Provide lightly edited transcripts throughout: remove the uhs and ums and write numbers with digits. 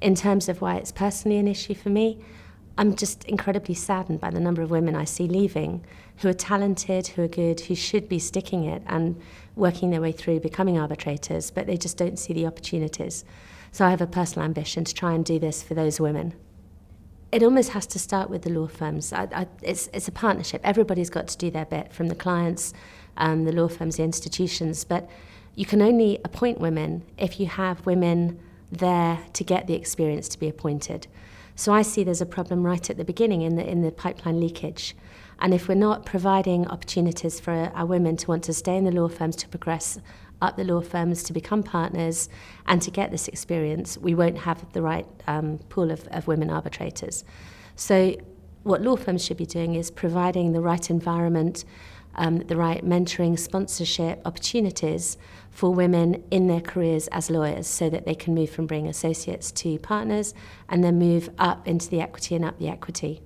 In terms of why it's personally an issue for me, I'm just incredibly saddened by the number of women I see leaving who are talented, who are good, who should be sticking it and working their way through becoming arbitrators, but they just don't see the opportunities. So I have a personal ambition to try and do this for those women. It almost has to start with the law firms. It's a partnership. Everybody's got to do their bit, from the clients, the law firms, the institutions, but you can only appoint women if you have women there to get the experience to be appointed. So I see there's a problem right at the beginning in the pipeline leakage. And if we're not providing opportunities for our women to want to stay in the law firms, to progress up the law firms, to become partners, and to get this experience, we won't have the right pool of women arbitrators. So what law firms should be doing is providing the right environment, the right mentoring, sponsorship, opportunities for women in their careers as lawyers, so that they can move from being associates to partners and then move up into the equity and up the equity.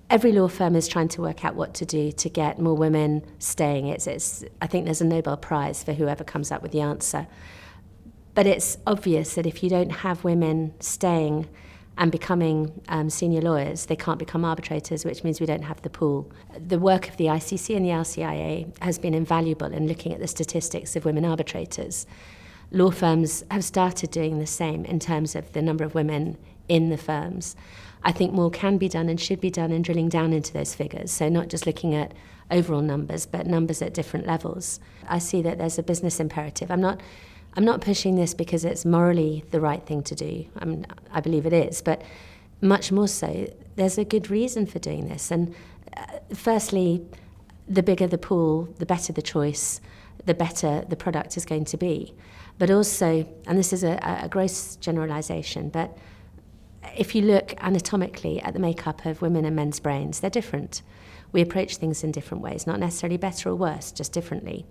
Every law firm is trying to work out what to do to get more women staying. I think there's a Nobel Prize for whoever comes up with the answer. But it's obvious that if you don't have women staying and becoming senior lawyers, they can't become arbitrators, which means we don't have the pool. The work of the ICC and the RCIA has been invaluable in looking at the statistics of women arbitrators. Law firms have started doing the same in terms of the number of women in the firms. I think more can be done and should be done in drilling down into those figures, so not just looking at overall numbers, but numbers at different levels. I see that there's a business imperative. I'm not pushing this because it's morally the right thing to do. I believe it is, but much more so, there's a good reason for doing this. And firstly, the bigger the pool, the better the choice, the better the product is going to be. But also, and this is a gross generalization, but if you look anatomically at the makeup of women and men's brains, they're different. We approach things in different ways, not necessarily better or worse, just differently.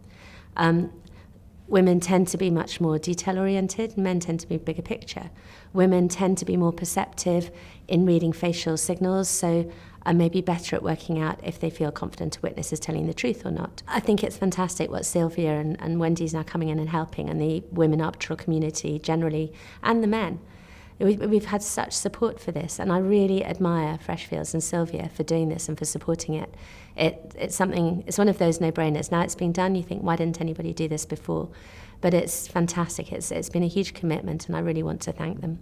Women tend to be much more detail-oriented, men tend to be bigger picture. Women tend to be more perceptive in reading facial signals, so are maybe better at working out if they feel confident a witness is telling the truth or not. I think it's fantastic what Sylvia and Wendy's now coming in and helping, and the women arbitral community generally, and the men. We've had such support for this, and I really admire Freshfields and Sylvia for doing this and for supporting it. It's one of those no-brainers. Now it's being done, you think, why didn't anybody do this before? But it's fantastic. It's been a huge commitment, and I really want to thank them.